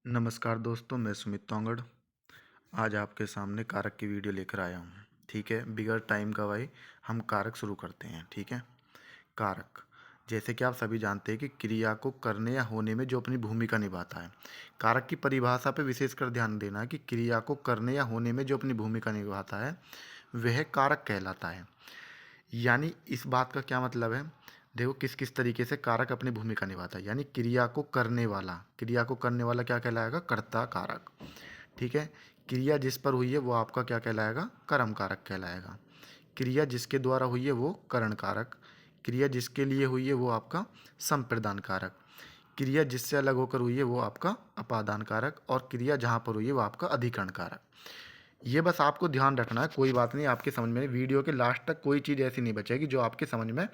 नमस्कार दोस्तों, मैं सुमित तोंगड़। आज आपके सामने कारक की वीडियो लेकर आया हूँ। ठीक है, बिगड़ टाइम गवाए हम कारक शुरू करते हैं। ठीक है, कारक जैसे कि आप सभी जानते हैं कि क्रिया को करने या होने में जो अपनी भूमिका निभाता है। कारक की परिभाषा पे विशेषकर ध्यान देना है कि क्रिया को करने या होने में जो अपनी भूमिका निभाता है वह कारक कहलाता है। यानी इस बात का क्या मतलब है? देखो किस किस तरीके से कारक अपनी भूमिका निभाता है। यानी क्रिया को करने वाला क्या कहलाएगा? कर्ता कारक। ठीक है, क्रिया जिस पर हुई है वो आपका क्या कहलाएगा? कर्म कारक कहलाएगा। क्रिया जिसके द्वारा हुई है वो करण कारक। क्रिया जिसके लिए हुई है वो आपका संप्रदान कारक। क्रिया जिससे अलग होकर हुई है वो आपका अपादान कारक। और क्रिया जहाँ पर हुई है वो आपका अधिकरण कारक। ये बस आपको ध्यान रखना है, कोई बात नहीं, आपके समझ में वीडियो के लास्ट तक कोई चीज़ ऐसी नहीं बचेगी जो आपके समझ में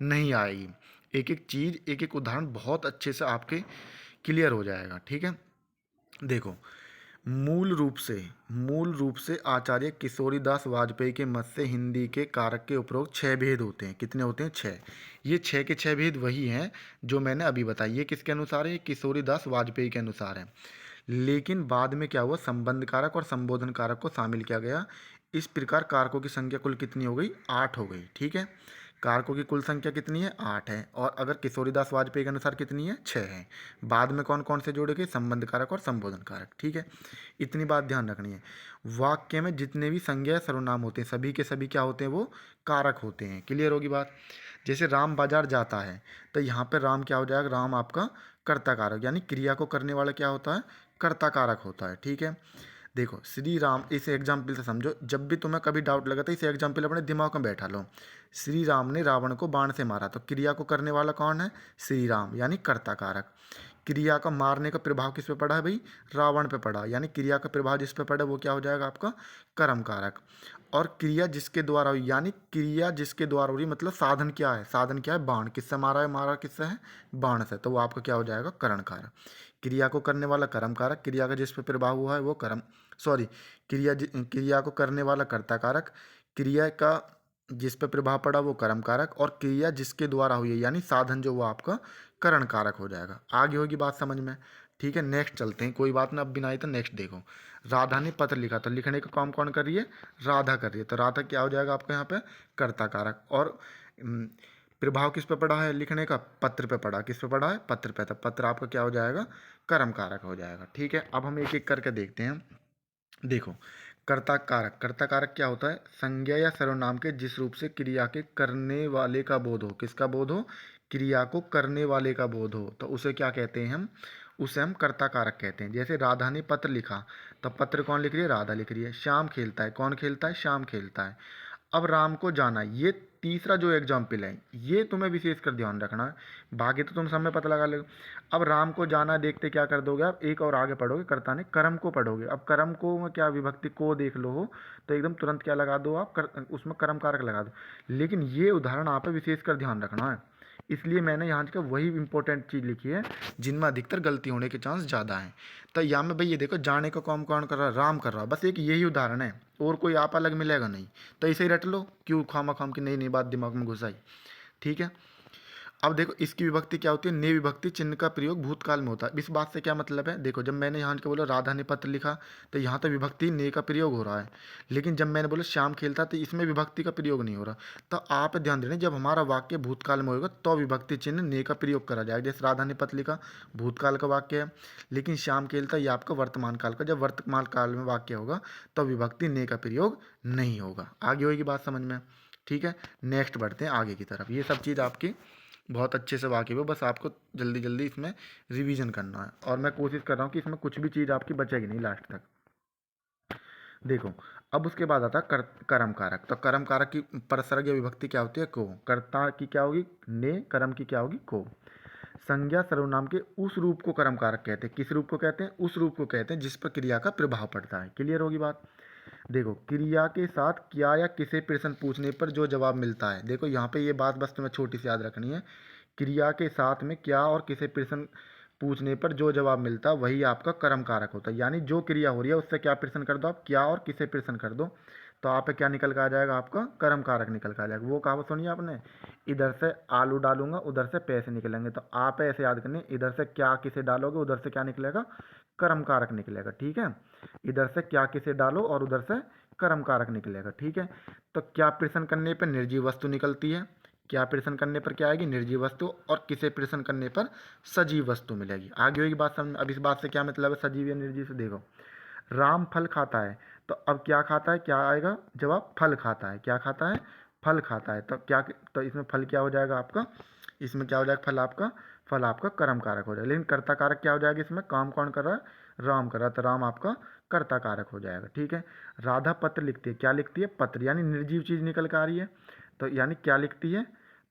नहीं आएगी। एक एक चीज़, एक एक उदाहरण बहुत अच्छे से आपके क्लियर हो जाएगा। ठीक है, देखो मूल रूप से आचार्य किशोरीदास वाजपेयी के मत से हिंदी के कारक के उपरोक्त छह भेद होते हैं। कितने होते हैं? छः। ये छः के छः भेद वही हैं जो मैंने अभी बताई। ये किसके अनुसार है? ये किशोरीदास वाजपेयी के अनुसार है। लेकिन बाद में क्या हुआ? संबंध कारक और संबोधन कारक को शामिल किया गया। इस प्रकार कारकों की संख्या कुल कितनी हो गई? 8 हो गई। ठीक है, कारकों की कुल संख्या कितनी है? 8 है। और अगर किशोरीदास वाजपेयी के अनुसार कितनी है? 6 है। बाद में कौन कौन से जोड़े गए? संबंध कारक और संबोधन कारक। ठीक है, इतनी बात ध्यान रखनी है। वाक्य में जितने भी संज्ञा या सर्वनाम होते हैं सभी के सभी क्या होते हैं? वो कारक होते हैं। क्लियर होगी बात? जैसे राम बाजार जाता है तो यहाँ पर राम क्या हो जाएगा? राम आपका कर्ता कारक, यानी क्रिया को करने वाला क्या होता है? कर्ता कारक होता है। ठीक है, देखो श्री राम, इस एग्जाम्पल से समझो। जब भी तुम्हें कभी डाउट लगा तो इस एग्जाम्पल अपने दिमाग में बैठा लो। श्री राम ने रावण को बाण से मारा तो क्रिया को करने वाला कौन है? श्री राम, यानी कर्ता कारक। क्रिया का मारने का प्रभाव किस पे पड़ा है भाई? रावण पे पड़ा, यानी क्रिया का प्रभाव जिस पे पड़ा वो क्या हो जाएगा? आपका कर्म कारक। और क्रिया जिसके द्वारा हुई, यानी क्रिया जिसके द्वारा हो रही, मतलब साधन क्या है? साधन क्या है? बाण। किससे मारा है? मारा किससे है? बाण से, तो वो आपका क्या हो जाएगा? करण कारक। क्रिया को करने वाला कर्म कारक, क्रिया का जिस पे प्रभाव हुआ है वो कर्म, सॉरी, क्रिया को करने वाला कर्ता कारक, क्रिया का जिस पे प्रभाव पड़ा वो कर्म कारक, और क्रिया जिसके द्वारा हुई है यानी साधन जो वो आपका करण कारक हो जाएगा। आगे होगी बात समझ में? ठीक है, नेक्स्ट चलते हैं। कोई बात ना, अब बिना आई तो नेक्स्ट देखो। राधा ने पत्र लिखा तो लिखने का काम कौन कर रही है? राधा कर रही है। तो राधा क्या हो जाएगा आपका यहाँ पे? कर्ता कारक। और प्रभाव किस पे पड़ा है लिखने का? पत्र पे पड़ा। किस पे पड़ा है? पत्र पे। तो पत्र आपका क्या हो जाएगा? कर्म कारक हो जाएगा। ठीक है, अब हम एक एक करके देखते हैं। देखो, कर्ता कारक। कर्ता कारक क्या होता है? संज्ञा या सर्वनाम के जिस रूप से क्रिया के करने वाले का बोध हो। किसका बोध हो? क्रिया को करने वाले का बोध हो, तो उसे क्या कहते हैं हम? उसे हम कर्ता कारक कहते हैं। जैसे राधा ने पत्र लिखा तो पत्र कौन लिख रही है? राधा लिख रही है। श्याम खेलता है, कौन खेलता है? श्याम खेलता है। अब राम को जाना, ये तीसरा जो एग्जाम्पल है ये तुम्हें विशेष कर ध्यान रखना है, बाकी तो तुम सब में पता लगा लो। अब राम को जाना देखते क्या कर दोगे आप? एक और आगे पढ़ोगे, कर्ता ने कर्म को पढ़ोगे। अब कर्म को में क्या विभक्ति को देख लो हो तो एकदम तुरंत क्या लगा दो आप? उसमें कर्म कारक लगा दो। लेकिन ये उदाहरण आप विशेष कर ध्यान रखना है, इसलिए मैंने यहाँ का वही इंपॉर्टेंट चीज़ लिखी है जिनमें अधिकतर गलती होने के चांस ज़्यादा हैं। तो यहाँ में भाई ये देखो, जाने का काम कौन कर रहा है? राम कर रहा है। बस एक यही उदाहरण है, और कोई आप अलग मिलेगा नहीं। तो इसे ही रट लो, क्यों खामा खाम की नई नई बात दिमाग में घुसाई। ठीक है, अब देखो इसकी विभक्ति क्या होती है? ने विभक्ति चिन्ह का प्रयोग भूतकाल में होता है। इस बात से क्या मतलब है? देखो जब मैंने यहाँ के बोला राधा ने पत्र लिखा तो यहाँ तो विभक्ति ने का प्रयोग हो रहा है, लेकिन जब मैंने बोला श्याम खेलता तो इसमें विभक्ति का प्रयोग नहीं हो रहा। तो आप ध्यान देना, जब हमारा वाक्य भूतकाल में होगा तो विभक्ति चिन्ह ने का प्रयोग करा जाएगा। जैसे राधा ने पत्र लिखा भूतकाल का वाक्य है, लेकिन श्याम खेलता ये आपका वर्तमान काल का। जब वर्तमान काल में वाक्य होगा तो विभक्ति ने का प्रयोग नहीं होगा। आगे होगी बात समझ में? ठीक है, नेक्स्ट बढ़ते हैं आगे की तरफ। ये सब चीज़ आपकी बहुत अच्छे से वाकिफ़ हो, बस आपको जल्दी जल्दी इसमें रिवीजन करना है, और मैं कोशिश कर रहा हूँ कि इसमें कुछ भी चीज़ आपकी बचेगी नहीं लास्ट तक। देखो, अब उसके बाद आता है कर्म कारक। तो कर्म कारक की परसर्ग या विभक्ति क्या होती है? को। कर्ता की क्या होगी? ने। कर्म की क्या होगी? को। संज्ञा सर्वनाम के उस रूप को कर्म कारक कहते हैं। किस रूप को कहते हैं? उस रूप को कहते हैं जिस पर क्रिया का प्रभाव पड़ता है। क्लियर होगी बात? देखो, क्रिया के साथ क्या या किसे प्रश्न पूछने पर जो जवाब मिलता है। देखो यहाँ पे ये बात बस तुम्हें छोटी सी याद रखनी है। क्रिया के साथ में क्या और किसे प्रश्न पूछने पर जो जवाब मिलता है वही आपका कर्म कारक होता है। यानी जो क्रिया हो रही है उससे क्या प्रश्न कर दो आप? क्या और किसे प्रश्न कर दो, तो आप पे क्या निकल के आ जाएगा? आपका कर्म कारक निकल के आ जाएगा। वो कहावत सुनिए आपने, इधर से आलू डालूंगा उधर से पैसे निकलेंगे। तो आप ऐसे याद करने, इधर से क्या किसे डालोगे उधर से क्या निकलेगा? कर्म कारक निकलेगा। ठीक है, इधर से क्या किसे डालो और उधर से कर्म कारक निकलेगा। ठीक है, तो क्या प्रश्न करने पर निर्जीव वस्तु निकलती है, क्या प्रश्न करने पर क्या आएगी, निर्जीव वस्तु, और किसे प्रश्न करने पर सजीव वस्तु मिलेगी। आगे होगी बात समझ। अब इस बात से क्या मतलब है सजीव या निर्जीव से, देखो राम फल खाता है, तो अब क्या खाता है, क्या आएगा जवाब, फल खाता है। क्या खाता है, फल खाता है। तो क्या, तो इसमें फल क्या हो जाएगा आपका, इसमें क्या हो जाएगा, फल आपका कर्म कारक हो जाएगा। लेकिन कर्ता कारक क्या हो जाएगा, इसमें काम कौन कर रहा है, राम कर रहा है, तो राम आपका कर्ता कारक हो जाएगा। ठीक है, राधा पत्र लिखती है, क्या लिखती है, पत्र, यानी निर्जीव चीज निकल के आ रही है, तो यानी क्या लिखती है,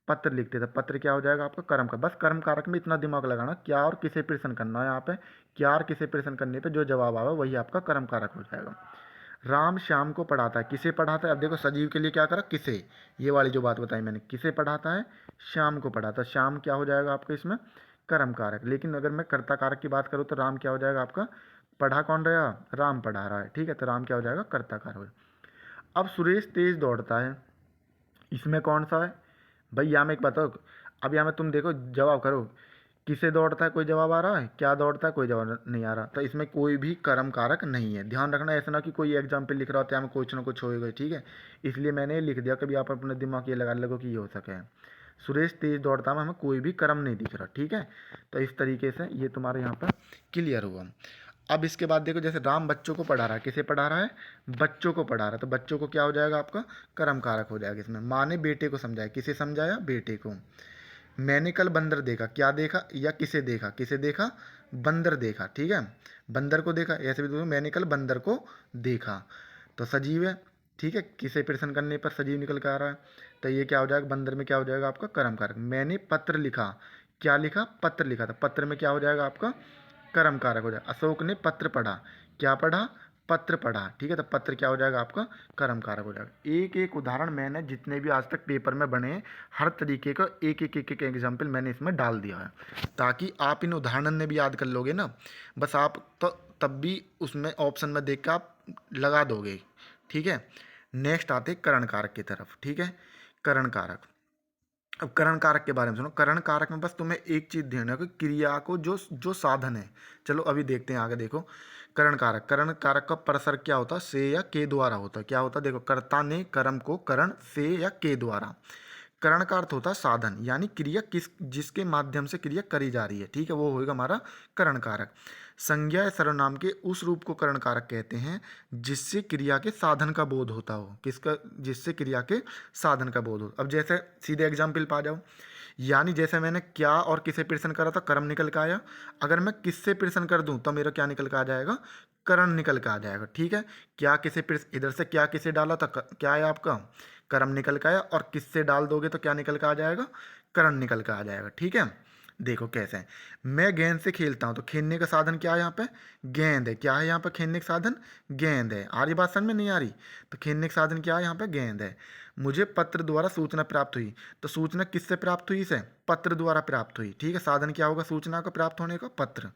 पत्र लिखते हैं, तो पत्र क्या हो जाएगा आपका कर्म का। बस कर्म कारक में इतना दिमाग लगाना, क्या और किसे प्रश्न करना है यहाँ पे, क्या और किसे प्रश्न करने पे जो जवाब आवे वही आपका कर्म कारक हो जाएगा। राम श्याम को पढ़ाता है, किसे पढ़ाता है, अब देखो सजीव के लिए क्या करा, किसे, ये वाली जो बात बताई मैंने, किसे पढ़ाता है, श्याम को पढ़ाता है। श्याम क्या हो जाएगा आपका इसमें, कर्म कारक। लेकिन अगर मैं कर्ता कारक की बात करूँ तो राम क्या हो जाएगा आपका, पढ़ा कौन रहा, राम पढ़ा रहा है। ठीक है, तो राम क्या हो जाएगा, कर्ता कारक हो जाएगा। अब सुरेश तेज दौड़ता है, इसमें कौन सा है भाई, यहाँ में एक बताओ, अब यहाँ में तुम देखो जवाब करो, किसे दौड़ता है कोई जवाब आ रहा है, क्या दौड़ता है कोई जवाब नहीं आ रहा, तो इसमें कोई भी कर्म कारक नहीं है। ध्यान रखना, ऐसा ना कि कोई एग्जाम्पल लिख रहा होता है, हमें कुछ ना कुछ होएगा। ठीक है, इसलिए मैंने ये लिख दिया, कभी आप अपने दिमाग ये लगा लगो कि ये हो सके। सुरेश तेज दौड़ता है, हमें कोई भी कर्म नहीं दिख रहा। ठीक है, तो इस तरीके से ये तुम्हारे यहाँ पर क्लियर हुआ। अब इसके बाद देखो, जैसे राम बच्चों को पढ़ा रहा है, किसे पढ़ा रहा है, बच्चों को पढ़ा रहा है, तो बच्चों को क्या हो जाएगा आपका, कर्म कारक हो जाएगा। इसमें माँ ने बेटे को समझाया, किसे समझाया, बेटे को। मैंने कल बंदर देखा, क्या देखा या किसे देखा, किसे देखा, बंदर देखा। ठीक है, बंदर को देखा, ऐसे भी बोलो मैंने कल बंदर को देखा, तो सजीव है। ठीक है, किसे प्रश्न करने पर सजीव निकल कर आ रहा है, तो ये क्या हो जाएगा, बंदर में क्या हो जाएगा आपका, कर्म कारक। मैंने पत्र लिखा, क्या लिखा, पत्र लिखा, था पत्र में क्या हो जाएगा आपका, कर्म कारक हो जाएगा। अशोक ने पत्र पढ़ा, क्या पढ़ा, पत्र पढ़ा। ठीक है, तो पत्र क्या हो जाएगा आपका, कर्म कारक हो जाएगा। एक एक उदाहरण मैंने जितने भी आज तक पेपर में बने हर तरीके का एक एग्जाम्पल मैंने इसमें डाल दिया है, ताकि आप इन उदाहरण ने भी याद कर लोगे ना, बस आप तो तब भी उसमें ऑप्शन में देख कर आप लगा दोगे। ठीक है, नेक्स्ट आते करण कारक की तरफ। ठीक है, करण कारक। अब करण कारक के बारे में सुनो। करण कारक में बस तुम्हें एक चीज ध्यान रखो, क्रिया को जो जो साधन है, चलो अभी देखते हैं आगे। देखो करण कारक, करण कारक का परसर क्या होता है, से या के द्वारा होता है। क्या होता है, देखो कर्ता ने कर्म को करण से या के द्वारा, करण का अर्थ होता है साधन, यानी क्रिया किस जिसके माध्यम से क्रिया करी जा रही है। ठीक है, वो होगा हमारा करण कारक। संज्ञा या सर्वनाम के उस रूप को करण कारक कहते हैं जिससे क्रिया के साधन का बोध होता हो। किसका, जिससे क्रिया के साधन का बोध हो। अब जैसे सीधे एग्जाम्पल पा जाओ, यानी जैसे मैंने क्या और किसे प्रश्न करा था, कर्म निकल के आया। अगर मैं किससे प्रश्न कर दूं तो मेरा क्या निकल के आ जाएगा, करण निकल के आ जाएगा। ठीक है, क्या किसे इधर से क्या किसे डाला था, क्या है आपका, कर्म निकल के आया, और किससे डाल दोगे तो क्या निकल के आ जाएगा, करण निकल के आ जाएगा। ठीक है, देखो कैसे है। मैं गेंद से खेलता हूँ, तो खेलने का साधन क्या है यहाँ पे, गेंद है। क्या है यहाँ पे खेलने का साधन, गेंद है। आ रही बात समझ में, नहीं आ रही, तो खेलने का साधन क्या है यहाँ पे, गेंद है। मुझे पत्र द्वारा सूचना प्राप्त हुई, तो सूचना किससे प्राप्त हुई, इसे पत्र द्वारा प्राप्त हुई। ठीक है, साधन क्या होगा सूचना का प्राप्त होने का, पत्र।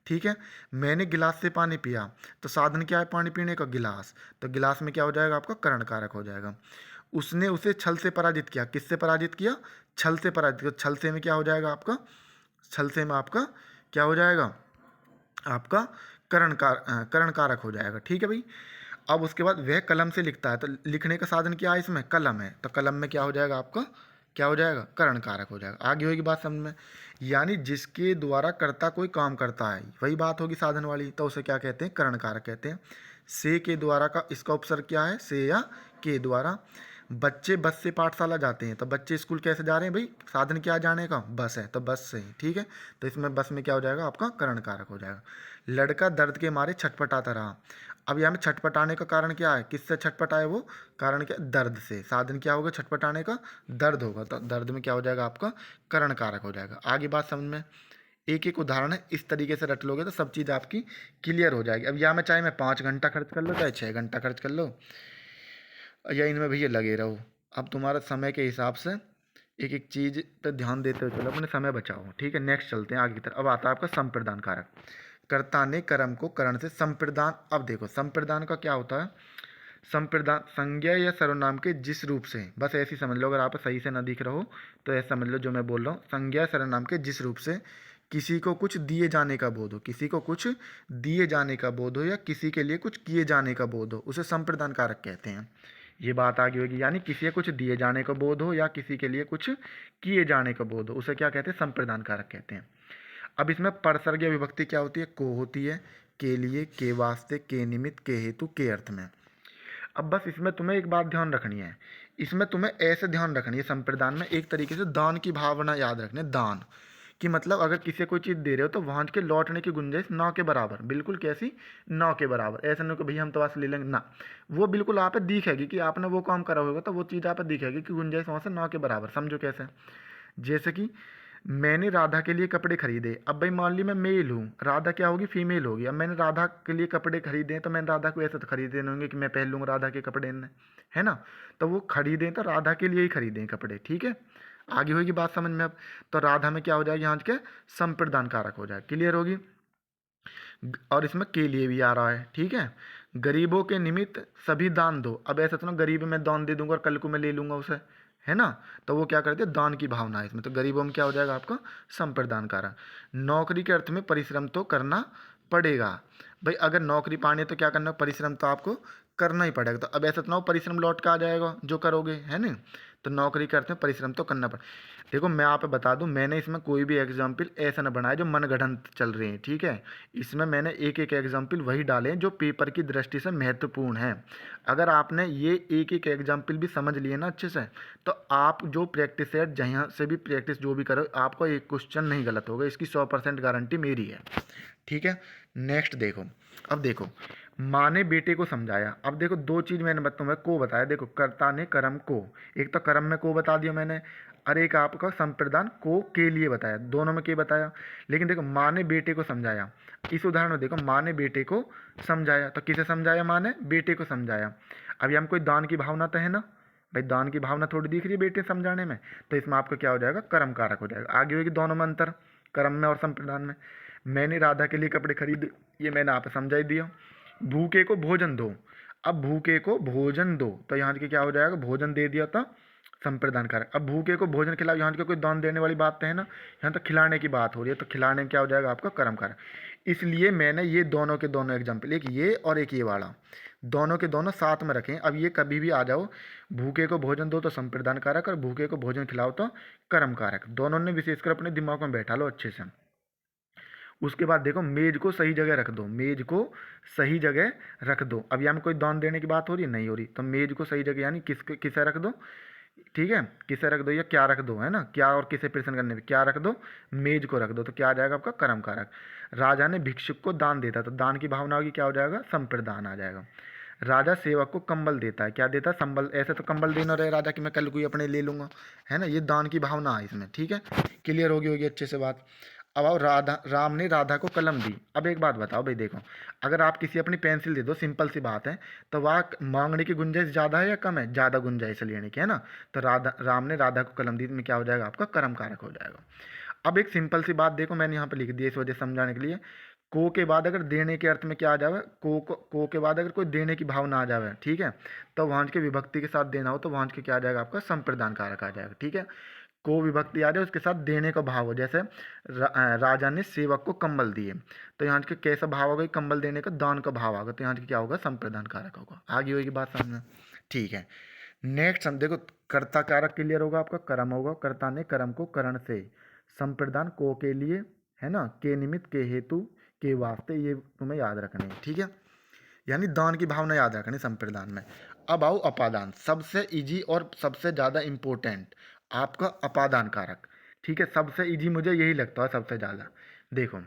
ठीक है, मैंने गिलास से पानी पिया, तो साधन क्या है, पानी पीने का, गिलास। तो गिलास में क्या हो जाएगा आपका, करण कारक हो जाएगा। उसने उसे छल से पराजित किया, किससे पराजित किया, छल से पराजित किया। छल से में क्या हो जाएगा आपका, छल से में आपका क्या हो जाएगा, आपका करण कारक हो जाएगा। ठीक है भाई। अब उसके बाद वह कलम से लिखता है, तो लिखने का साधन क्या है, इसमें कलम है, तो कलम में क्या हो जाएगा आपका, क्या हो जाएगा, करण कारक हो जाएगा। आगे होगी बात समझ में, यानी जिसके द्वारा कर्ता कोई काम करता है, वही बात होगी साधन वाली, तो उसे क्या कहते हैं, करण कारक कहते हैं। से के द्वारा का इसका उपसर्ग क्या है, से या के द्वारा। बच्चे बस से पाठशाला जाते हैं, तो बच्चे स्कूल कैसे जा रहे हैं भाई, साधन क्या जाने का, बस है, तो बस से। ठीक है, तो इसमें बस में क्या हो जाएगा आपका, करण कारक हो जाएगा। लड़का दर्द के मारे छटपटाता रहा। अब यहाँ में छटपटाने का कारण क्या है, किससे छटपटाए वो, कारण क्या, दर्द से। साधन क्या होगा छटपटाने का, दर्द होगा, तो दर्द में क्या हो जाएगा आपका, करण कारक हो जाएगा। आगे बात समझ में, एक एक उदाहरण है, इस तरीके से रट लोगे तो सब चीज़ आपकी क्लियर हो जाएगी। अब यहाँ में चाहे मैं 5 घंटा खर्च कर लो, चाहे 6 घंटा खर्च कर लो, या इनमें भैया लगे रहो, अब तुम्हारा समय के हिसाब से एक एक चीज़ पर ध्यान देते हुए चलो, अपने समय बचाओ। ठीक है, नेक्स्ट चलते हैं आगे की तरफ। अब आता है आपका संप्रदान कारक। कर्ता ने कर्म को करण से संप्रदान। अब देखो संप्रदान का क्या होता है, संप्रदान संज्ञा या सर्वनाम के जिस रूप से, बस ऐसे ही समझ लो, अगर आप सही से ना दिख रहा हो तो ऐसा समझ लो जो मैं बोल रहा हूँ, संज्ञा सर्वनाम के जिस रूप से किसी को कुछ दिए जाने का बोध हो, किसी को कुछ दिए जाने का बोध हो या किसी के लिए कुछ किए जाने का बोध हो, उसे संप्रदान कारक कहते हैं। ये बात आगे होगी, यानी किसी को कुछ दिए जाने का बोध हो या किसी के लिए कुछ किए जाने का बोध हो, उसे क्या कहते हैं? संप्रदान कारक कहते हैं। अब इसमें परसर्गीय विभक्ति क्या होती है? को होती है, के लिए, के वास्ते, के निमित्त, के हेतु, के अर्थ में। अब बस इसमें तुम्हें एक बात ध्यान रखनी है, इसमें तुम्हें ऐसे ध्यान रखनी है संप्रदान में, एक तरीके से दान की भावना याद रखनी है। दान कि मतलब अगर किसी को कोई चीज़ दे रहे हो तो वहाँ के लौटने की गुंजाइश ना के बराबर, बिल्कुल कैसी? ना के बराबर। ऐसा नहीं कि भैया हम तो वहाँ से ले लेंगे ना, वो बिल्कुल आप पे दिखेगी कि आपने वो काम करा होगा तो वो चीज़ आप पे दिखेगी कि गुंजाइश वहाँ से ना के बराबर। समझो कैसे? जैसे कि मैंने राधा के लिए कपड़े खरीदे, अब भाई मान ली मैं मेल हूँ, राधा क्या होगी? फीमेल होगी। अब मैंने राधा के लिए कपड़े खरीदे तो मैंने राधा को ऐसे तो खरीदे नहीं होंगे कि मैं पहन लूँगा राधा के कपड़े ने, है ना? तो वो खरीदें तो राधा के लिए ही खरीदें कपड़े, ठीक है? आगे होगी बात समझ में अब। तो राधा में क्या हो जाएगा? यहाँ के संप्रदान कारक हो जाए, क्लियर होगी? और इसमें के लिए भी आ रहा है, ठीक है? गरीबों के निमित्त सभी दान दो। अब ऐसा तो ना गरीब में दान दे दूंगा और कल को मैं ले लूंगा उसे, है ना? तो वो क्या करते हैं? दान की भावना है इसमें। तो गरीबों में क्या हो जाएगा आपका? संप्रदान कारक। नौकरी के अर्थ में परिश्रम तो करना पड़ेगा। भाई अगर नौकरी पानी है तो क्या करना? परिश्रम तो आपको करना ही पड़ेगा। तो अब ऐसा तो ना हो परिश्रम लौट के आ जाएगा जो करोगे, है ना? तो नौकरी के अर्थ में परिश्रम तो करना पड़े। देखो मैं आप बता दूं, मैंने इसमें कोई भी एग्जाम्पल ऐसा ना बनाया जो मनगढ़ंत चल रहे हैं, ठीक है? इसमें मैंने एक एक एग्जाम्पल वही डाले हैं जो पेपर की दृष्टि से महत्वपूर्ण हैं। अगर आपने ये एक एक एग्जाम्पल भी समझ लिए ना अच्छे से, तो आप जो प्रैक्टिस है जहाँ से भी प्रैक्टिस जो भी करो, आपका एक क्वेश्चन नहीं गलत होगा, इसकी 100% गारंटी मेरी है, ठीक है? नेक्स्ट देखो, अब देखो माँ ने बेटे को समझाया। अब देखो दो चीज़ मैंने तुम्हें को बताया। देखो कर्ता ने कर्म को, एक तो कर्म में को बता दिया मैंने, और एक आपका संप्रदान को के लिए बताया, दोनों में के बताया। लेकिन देखो माँ ने बेटे को समझाया, इस उदाहरण में देखो माँ ने बेटे को समझाया, तो किसे समझाया? माँ ने बेटे को समझाया। अब ये हम कोई दान की भावना तो है ना, भाई दान की भावना थोड़ी दिख रही है बेटे समझाने में, तो इसमें आपका क्या हो जाएगा? कर्म कारक हो जाएगा। आगे होगी दोनों में अंतर, कर्म में और संप्रदान में। मैंने राधा के लिए कपड़े खरीदे, ये मैंने आप समझा ही दिया। भूखे को भोजन दो, अब भूखे को भोजन दो, तो यहाँ के क्या हो जाएगा? भोजन दे दिया था, संप्रदान कारक। अब भूखे को भोजन खिलाओ, यहाँ के कोई दान देने वाली बात तो है ना, यहाँ तो खिलाने की बात हो रही है, तो खिलाने में क्या हो जाएगा? आपका कर्म कारक। इसलिए मैंने ये दोनों के दोनों एग्जाम्पल, एक ये और एक ये वाला, दोनों के दोनों साथ में रखें। अब ये कभी भी आ जाओ, भूखे को भोजन दो तो संप्रदान कारक और भूखे को भोजन खिलाओ तो कर्म कारक, दोनों ने विशेषकर अपने दिमाग में बैठा लो अच्छे से। उसके बाद देखो मेज को सही जगह रख दो, मेज को सही जगह रख दो। अब यहाँ में कोई दान देने की बात हो रही है? नहीं हो रही। तो मेज को सही जगह यानी किसे रख दो, ठीक है? किसे रख दो या क्या रख दो, है ना? क्या और किसे प्रश्न करने में क्या रख दो? मेज को रख दो, तो क्या आ जाएगा आपका? कर्म कारक। राजा ने भिक्षुक को दान देता, तो दान की भावना होगी, क्या हो जाएगा? संप्रदान आ जाएगा। राजा सेवक को कंबल देता है, क्या देता है? संबल। ऐसे तो कंबल देना रहे राजा कि मैं कल कोई अपने ले लूंगा, है ना? ये दान की भावना है इसमें, ठीक है? क्लियर होगी अच्छे से बात। अब आओ राम ने राधा को कलम दी। अब एक बात बताओ भाई, देखो अगर आप किसी अपनी पेंसिल दे दो, सिंपल सी बात है, तो वह मांगने की गुंजाइश ज़्यादा है या कम है? ज़्यादा गुंजाइश है लेने की, है ना? तो राम ने राधा को कलम दी में क्या हो जाएगा? आपका कर्म कारक हो जाएगा। अब एक सिंपल सी बात देखो मैंने यहाँ पे लिख दी इस वजह से समझाने के लिए, को के बाद अगर देने के अर्थ में क्या आ जावे, को के बाद अगर कोई देने की भावना आ जावे, ठीक है, तो वहाँ के विभक्ति के साथ देना हो तो वहाँ के क्या आ जाएगा? आपका संप्रदान कारक आ जाएगा, ठीक है? को विभक्ति आ जाए उसके साथ देने का भाव हो, जैसे राजा ने सेवक को कंबल दिए, तो यहाँ के कैसा भाव होगा? कंबल देने का दान का भाव आएगा, तो यहाँ के क्या होगा? संप्रदान कारक होगा। आगे होगी बात समझ, ठीक है? नेक्स्ट हम देखो कर्ता कारक क्लियर होगा आपका, कर्म होगा, कर्ता ने कर्म को करण से, संप्रदान को के लिए, है ना? के निमित्त, के हेतु, के वास्ते, ये तुम्हें याद रखने हैं, ठीक है? यानी दान की भावना याद रखनी संप्रदान में। अब आओ अपादान, सबसे इजी और सबसे ज़्यादा इम्पोर्टेंट आपका अपादान कारक, ठीक है? सबसे इजी मुझे यही लगता है सबसे ज़्यादा। देखो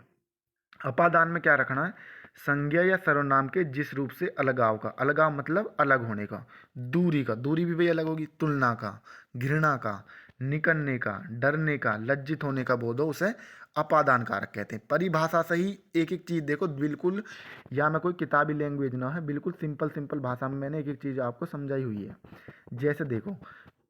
अपादान में क्या रखना है? संज्ञा या सर्वनाम के जिस रूप से अलगाव का, अलगाव मतलब अलग होने का, दूरी का, दूरी भी भाई अलग होगी, तुलना का, घृणा का, निकलने का, डरने का, लज्जित होने का बोध हो, उसे अपादान कारक कहते हैं। परिभाषा से ही एक एक चीज़ देखो बिल्कुल, या मैं कोई किताबी लैंग्वेज ना है, बिल्कुल सिंपल सिंपल भाषा में मैंने एक एक चीज़ आपको समझाई हुई है। जैसे देखो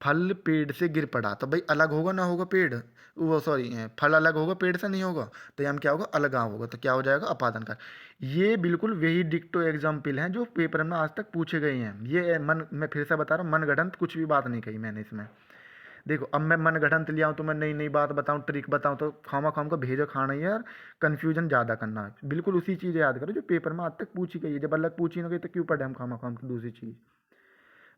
फल पेड़ से गिर पड़ा, तो भाई अलग होगा ना होगा पेड़, वो सॉरी फल अलग होगा पेड़ से, नहीं होगा, तो यहाँ क्या होगा? अलगाव होगा, तो क्या हो जाएगा? अपादान कारक। ये बिल्कुल वही डिक्टो एग्जाम्पल हैं जो पेपर में आज तक पूछे गए हैं। ये मन मैं फिर से बता रहा हूँ, मनगढ़ंत कुछ भी बात नहीं कही मैंने इसमें। देखो अब मैं मनगढ़ंत ले आऊँ तो मैं नई नई बात बताऊँ, ट्रिक बताऊँ, तो खामा खाम का भेजो खाना ही है यार, कन्फ्यूजन ज़्यादा करना है। बिल्कुल उसी चीज़ याद करो जो पेपर में आज तक पूछी गई है, जब अलग पूछी ना गई तो क्यों पढ़े हम खामा खाम की दूसरी चीज़।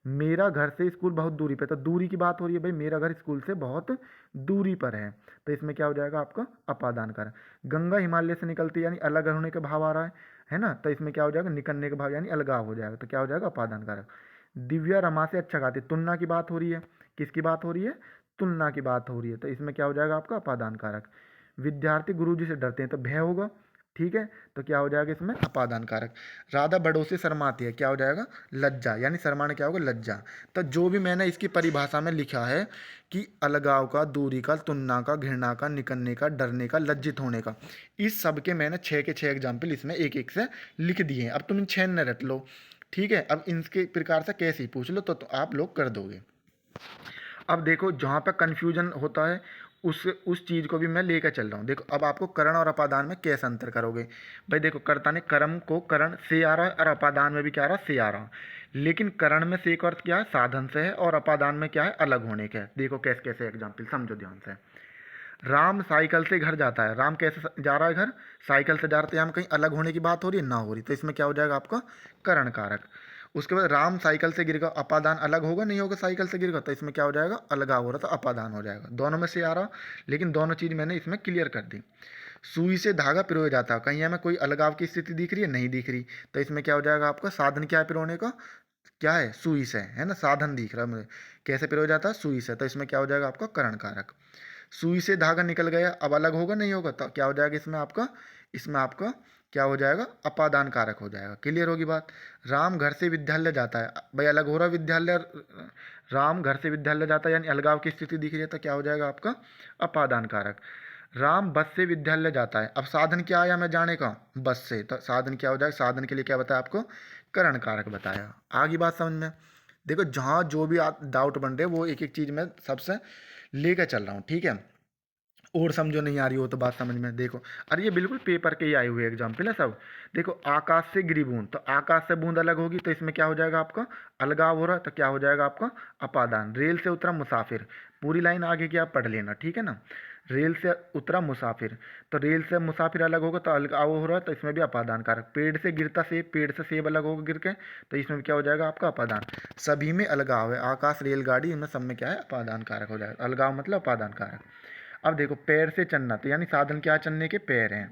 मेरा घर से स्कूल बहुत दूरी पे, तो दूरी की बात हो रही है भाई, मेरा घर स्कूल से बहुत दूरी पर है, तो इसमें क्या हो जाएगा आपका अपादान कारक। गंगा हिमालय से निकलती है यानी अलग होने का भाव आ रहा है ना, तो इसमें क्या हो जाएगा निकलने का भाव यानी अलगाव हो जाएगा, तो क्या हो जाएगा अपादान कारक। दिव्या रमा से अच्छा गाती, तुलना की बात हो रही है, किसकी बात हो रही है, तुलना की बात हो रही है, तो इसमें क्या हो जाएगा आपका अपादान कारक। विद्यार्थी गुरुजी से डरते हैं तो भय होगा, ठीक है, तो क्या हो जाएगा इसमें अपादान कारक। राधा बड़ों से शर्माती है, क्या हो जाएगा लज्जा, यानी शर्माना क्या होगा लज्जा। तो जो भी मैंने इसकी परिभाषा में लिखा है कि अलगाव का, दूरी का, तुलना का, घृणा का, निकलने का, डरने का, लज्जित होने का, इस सब के मैंने 6 के 6 एग्जाम्पल इसमें एक एक से लिख दिए हैं। अब तुम इन 6 न रट लो, ठीक है, अब इनके प्रकार से कैसे ही पूछ लो तो आप लोग कर दोगे। अब देखो जहाँ पे कन्फ्यूजन होता है उस चीज़ को भी मैं लेकर चल रहा हूँ। देखो अब आपको करण और अपादान में कैसे अंतर करोगे। भाई देखो कर्ता ने कर्म को करण से आ रहा है और अपादान में भी क्या आ रहा है से आ रहा है, लेकिन करण में से का अर्थ क्या है साधन से है और अपादान में क्या है अलग होने का है। देखो कैसे कैसे एग्जाम्पल समझो ध्यान से। राम साइकिल से घर जाता है, राम कैसे जा रहा है घर, साइकिल से जा रहे हैं, हम कहीं अलग होने की बात हो रही है ना हो रही, तो इसमें क्या हो जाएगा आपका करण कारक। उसके बाद राम साइकिल से गिर गया, अपादान अलग होगा नहीं होगा, साइकिल से गिर गया तो इसमें क्या हो जाएगा अलगाव हो रहा था अपादान हो जाएगा। दोनों में से आ रहा, लेकिन दोनों चीज़ मैंने इसमें क्लियर कर दी। सुई से धागा पिरोया जाता है, कहीं हमें कोई अलगाव की स्थिति दिख रही है नहीं दिख रही, तो इसमें क्या हो जाएगा आपका साधन क्या है पिरोने का, क्या है सुई से, है ना, साधन दिख रहा है मुझे कैसे पिरोया जाता है सुई से, तो इसमें क्या हो जाएगा आपका करण कारक। सुई से धागा निकल गया, अब अलग होगा नहीं होगा, तो क्या हो जाएगा इसमें आपका क्या हो जाएगा अपादान कारक हो जाएगा। क्लियर होगी बात। राम घर से विद्यालय जाता है, भाई अलग हो रहा विद्यालय, राम घर से विद्यालय जाता है यानी अलगाव की स्थिति दिख रही है, तो क्या हो जाएगा आपका अपादान कारक। राम बस से विद्यालय जाता है, अब साधन क्या आया मैं जाने का बस से, तो साधन क्या हो जाएगा, साधन के लिए क्या बताया आपको करण कारक बताया। आगे बात समझ में। देखो जहाँ जो भी आप डाउट बन रहे वो एक एक चीज़ में सबसे लेकर चल रहा हूँ, ठीक है, और समझो नहीं आ रही हो तो बात समझ में। देखो अरे ये बिल्कुल पेपर के ही आए हुए एग्जाम्पल है सब। देखो आकाश से गिरी बूंद, तो आकाश से बूंद अलग होगी तो इसमें क्या हो जाएगा आपका अलगाव हो रहा है, तो क्या हो जाएगा आपका अपादान। रेल से उतरा मुसाफिर, पूरी लाइन आगे की आप पढ़ लेना, ठीक है ना। रेल से उतरा मुसाफिर, तो रेल से मुसाफिर अलग होगा तो अलगाव हो रहा है, तो इसमें भी अपादान कारक। पेड़ से गिरता सेब, पेड़ से सेब अलग होगा गिर के, तो इसमें भी क्या हो जाएगा आपका अपादान। सभी में अलगाव है, आकाश रेलगाड़ी इनमें सब में क्या है अपादान कारक हो जाएगा, अलगाव मतलब अपादान कारक। अब देखो पैर से चलना, तो यानी साधन क्या चलने के पैर हैं।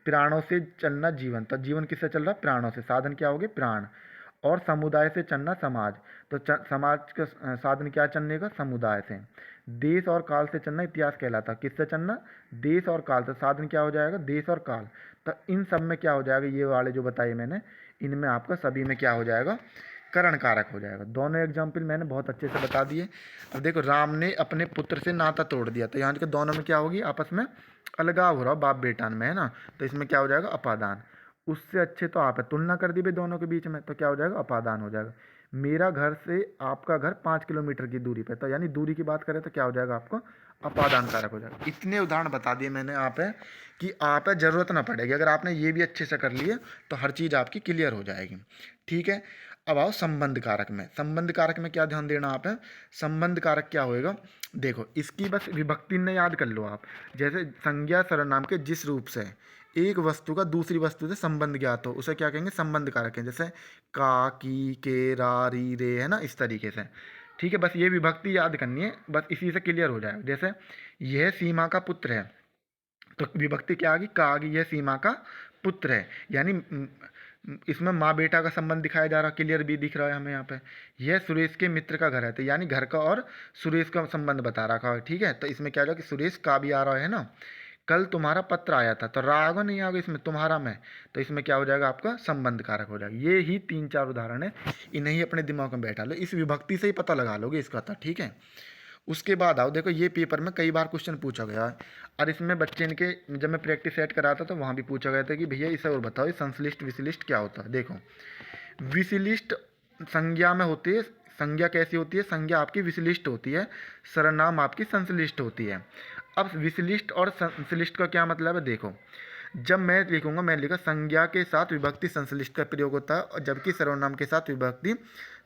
प्राणों से चलना जीवन, तो जीवन किससे चल रहा है प्राणों से, साधन क्या हो गए प्राण। और समुदाय से चलना समाज, तो समाज का साधन क्या चलने का समुदाय से। देश और काल से चलना इतिहास कहलाता, किससे चलना देश और काल, तो साधन क्या हो जाएगा देश और काल। तो इन सब में क्या हो जाएगा ये वाले जो बताए मैंने, इनमें आपका सभी में क्या हो जाएगा करण कारक हो जाएगा। दोनों एग्जाम्पल मैंने बहुत अच्छे से बता दिए। अब देखो राम ने अपने पुत्र से नाता तोड़ दिया, तो यहाँ के दोनों में क्या होगी आपस में अलगाव हो रहा बाप बेटा में, है ना, तो इसमें क्या हो जाएगा अपादान। उससे अच्छे तो आप है, तुलना कर दी भाई दोनों के बीच में, तो क्या हो जाएगा अपादान हो जाएगा। मेरा घर से आपका घर 5 किलोमीटर की दूरी पे, तो यानी दूरी की बात करें तो क्या हो जाएगा आपको अपादान कारक हो जाएगा। इतने उदाहरण बता दिए मैंने आप है कि आप है ज़रूरत ना पड़ेगी, अगर आपने ये भी अच्छे से कर लिए तो हर चीज़ आपकी क्लियर हो जाएगी, ठीक है। अब आओ संबंध कारक में। संबंध कारक में क्या ध्यान देना आप है, संबंध कारक क्या होएगा, देखो इसकी बस विभक्ति ने याद कर लो आप। जैसे संज्ञा सर्वनाम के जिस रूप से एक वस्तु का दूसरी वस्तु से संबंध ज्ञात हो उसे क्या कहेंगे संबंध कारक है। जैसे का, की, के, रा, री, रे, है ना, इस तरीके से, ठीक है। बस ये विभक्ति याद करनी है, बस इसी से क्लियर हो जाएगा। जैसे यह सीमा का पुत्र है, तो विभक्ति क्या आ गई का आ गई, यह सीमा का पुत्र है, यानी इसमें माँ बेटा का संबंध दिखाया जा रहा है, क्लियर भी दिख रहा है हमें यहाँ पे। यह सुरेश के मित्र का घर है, तो यानी घर का और सुरेश का संबंध बता रखा है, ठीक है। तो इसमें क्या होगा कि सुरेश का भी आ रहा है ना। कल तुम्हारा पत्र आया था, तो रा आगा नहीं आगा इसमें तुम्हारा में, तो इसमें क्या हो जाएगा आपका संबंध कारक हो जाएगा। ये ही 3-4 उदाहरण है, इन्हें ही अपने दिमाग में बैठा लो, इस विभक्ति से ही पता लगा लोगे इसका था, ठीक है। उसके बाद आओ देखो ये पेपर में कई बार क्वेश्चन पूछा गया है, और इसमें बच्चे इनके जब मैं प्रैक्टिस सेट करा था तो वहाँ भी पूछा गया था कि भैया इसे और बताओ ये संश्लिष्ट विशिलिष्ट क्या होता है। देखो विशिलिष्ट संज्ञा में होती है, संज्ञा कैसी होती है, संज्ञा आपकी विशिलिष्ट होती है, सर्वनाम आपकी संश्लिष्ट होती है। अब विशिलिष्ट और संश्लिष्ट का क्या मतलब है, देखो जब मैं लिखूंगा मैं लिखा संज्ञा के साथ विभक्ति संश्लिष्ट का प्रयोग होता है, और जबकि सर्वनाम के साथ विभक्ति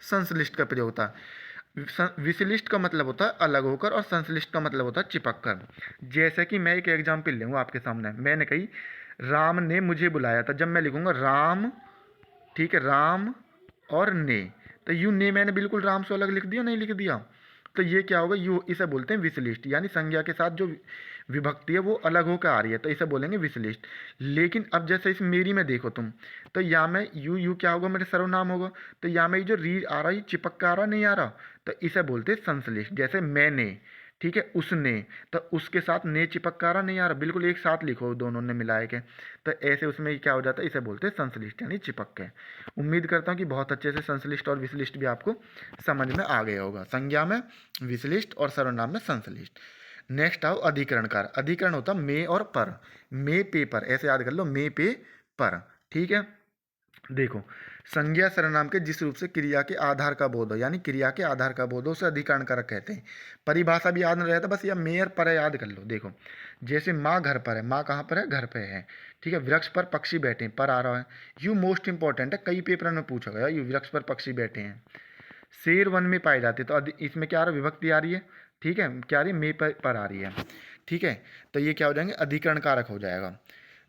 संश्लिष्ट का प्रयोग होता है। विशिलिष्ट का मतलब होता है अलग होकर और संश्लिष्ट का मतलब होता है चिपक कर। जैसे कि मैं एक एग्जाम्पल लूँगा आपके सामने, मैंने कही राम ने मुझे बुलाया था, जब मैं लिखूंगा राम, ठीक है, राम और ने, तो यू ने मैंने बिल्कुल राम से अलग लिख दिया, नहीं लिख दिया? तो ये क्या होगा, यू इसे बोलते हैं विशिलिष्ट, यानी संज्ञा के साथ जो विभक्ति है वो अलग होकर आ रही है, तो इसे बोलेंगे विशिलिष्ट। लेकिन अब जैसे इस मेरी में देखो तुम, तो यहाँ में यू यू क्या होगा, मेरे सर्वनाम होगा, तो यहाँ में जो री आ रहा है चिपक का आ रहा नहीं आ रहा, तो इसे बोलते हैं संश्लिष्ट। जैसे मैंने, ठीक है, उसने, तो उसके साथ ने चिपक का आ रहा नहीं आ रहा, बिल्कुल एक साथ लिखो दोनों ने मिलाए के, तो ऐसे उसमें क्या हो जाता है, इसे बोलते हैं संश्लिष्ट यानी चिपक के। उम्मीद करता हूँ कि बहुत अच्छे से संश्लिष्ट और विश्लिष्ट भी आपको समझ में आ गया होगा। संज्ञा में विश्लिष्ट और सर्वनाम में संश्लिष्ट। नेक्स्ट आओ अधिकरण कार। अधिकरण होता मे और पर। मे पे पर, ऐसे याद कर लो, मे पे पर, ठीक है। देखो, संज्ञा सर्वनाम के जिस रूप से क्रिया के आधार का बोध हो, यानी क्रिया के आधार का बोध हो, उसे अधिकरण कारक कहते हैं। परिभाषा भी याद नहीं रहता, बस यह मेयर पर है याद कर लो। देखो, जैसे माँ घर पर है, माँ कहाँ पर है, घर पे है, ठीक है। वृक्ष पर पक्षी बैठे हैं, पर आ रहा है। यू मोस्ट इंपॉर्टेंट है, कई पेपर में पूछा गया, यू वृक्ष पर पक्षी बैठे हैं। शेर वन में पाए जाते, तो इसमें क्या आ रहा है, विभक्ति आ रही है, ठीक है, क्या आ रही है, मे पर आ रही है, ठीक है। तो ये क्या हो जाएंगे, अधिकरण कारक हो जाएगा।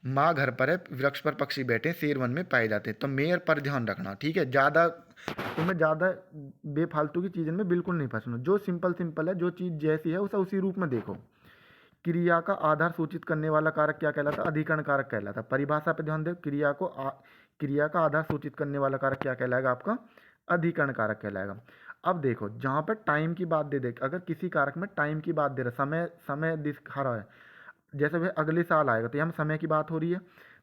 माँ घर पर है, वृक्ष पर पक्षी बैठे हैं, शेर वन में पाए जाते हैं, तो मेयर पर ध्यान रखना, ठीक है। ज़्यादा तुम्हें ज़्यादा बेफालतू की चीज़ों में बिल्कुल नहीं फंसना, जो सिंपल सिंपल है, जो चीज़ जैसी है उसे उसी रूप में देखो। क्रिया का आधार सूचित करने वाला कारक क्या कहलाता है, अधिकरण कारक कहलाता है। परिभाषा पर ध्यान दो, क्रिया का आधार सूचित करने वाला कारक क्या कहलाएगा आपका, अधिकरण कारक कहलाएगा। अब देखो, जहाँ पर टाइम की बात दे दे, अगर किसी कारक में टाइम की बात दे रहा, समय समय दिखा रहा है, जैसे वह अगले साल आएगा, तो यहाँ समय की बात हो रही है,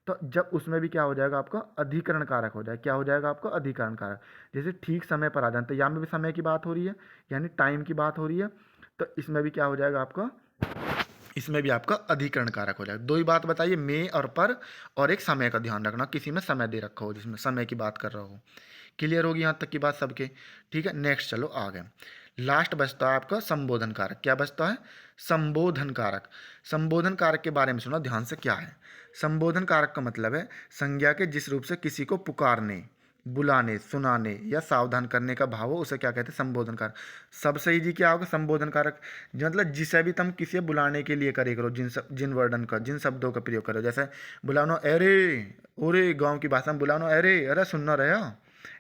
तो जब उसमें भी क्या हो जाएगा आपका, अधिकरण कारक हो जाएगा। क्या हो जाएगा आपका, अधिकरण कारक। जैसे ठीक समय पर आ जाए, तो यहाँ में भी समय की बात हो रही है, यानी टाइम की बात हो रही है, तो इसमें भी क्या हो जाएगा आपका, इसमें भी आपका अधिकरण कारक हो जाएगा। दो ही बात बताइए, मे और पर, और एक समय का ध्यान रखना, किसी में समय दे रखा हो जिसमें समय की बात कर रहा हो। क्लियर होगी यहाँ तक की बात सबके, ठीक है। नेक्स्ट चलो आगे। लास्ट बचता है आपका संबोधन कारक। क्या बचता है, संबोधन कारक। संबोधन कारक के बारे में सुना ध्यान से, क्या है संबोधन कारक का मतलब है संज्ञा के जिस रूप से किसी को पुकारने, बुलाने, सुनाने या सावधान करने का भाव हो, उसे क्या कहते हैं, संबोधन कारक। सबसे ईजी क्या होगा, संबोधन कारक, मतलब जिसे भी तुम किसी बुलाने के लिए करे करो, जिन वर्डन का, जिन शब्दों का प्रयोग करो, जैसे बुलानो अरे, ओरे, गांव की भाषा में बुलानो अरे, अरे सुनना रहे,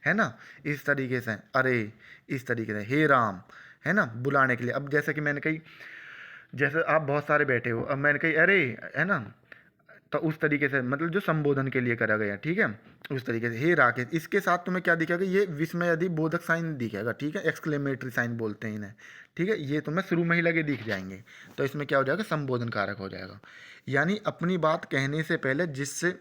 है ना, इस तरीके से अरे, इस तरीके से हे राम, है ना, बुलाने के लिए। अब जैसे कि मैंने कही, जैसे आप बहुत सारे बैठे हो, अब मैंने कही अरे, है ना, तो उस तरीके से मतलब जो संबोधन के लिए करा गया, ठीक है, उस तरीके से हे राकेश। इसके साथ तुम्हें क्या दिखेगा, ये विस्मय अधिक बोधक साइन दिखेगा, ठीक है, एक्सक्लेमेटरी साइन बोलते हैं इन्हें, ठीक है, ये तुम्हें शुरू में ही लगे दिख जाएंगे, तो इसमें क्या हो जाएगा, संबोधन कारक हो जाएगा। यानी अपनी बात कहने से पहले जिससे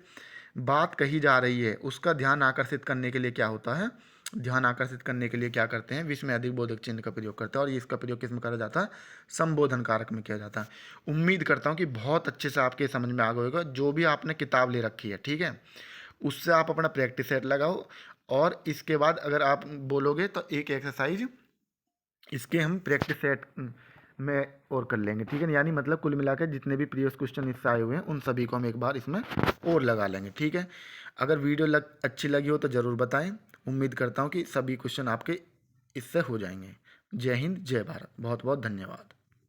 बात कही जा रही है उसका ध्यान आकर्षित करने के लिए क्या होता है, ध्यान आकर्षित करने के लिए क्या करते हैं, विस्मय अधिक बोधक चिन्ह का प्रयोग करते हैं, और ये इसका प्रयोग किस में करा जाता है, संबोधन कारक में किया जाता है। उम्मीद करता हूँ कि बहुत अच्छे से आपके समझ में आ गया होगा। जो भी आपने किताब ले रखी है, ठीक है, उससे आप अपना प्रैक्टिस सेट लगाओ, और इसके बाद अगर आप बोलोगे तो एक एक्सरसाइज इसके हम प्रैक्टिस सेट में और कर लेंगे, ठीक है, यानी मतलब कुल मिलाकर जितने भी प्रीवियस क्वेश्चन इससे आए हुए हैं उन सभी को हम एक बार इसमें और लगा लेंगे, ठीक है। अगर वीडियो अच्छी लगी हो तो ज़रूर बताएं। उम्मीद करता हूँ कि सभी क्वेश्चन आपके इससे हो जाएंगे। जय हिंद, जय भारत, बहुत बहुत धन्यवाद।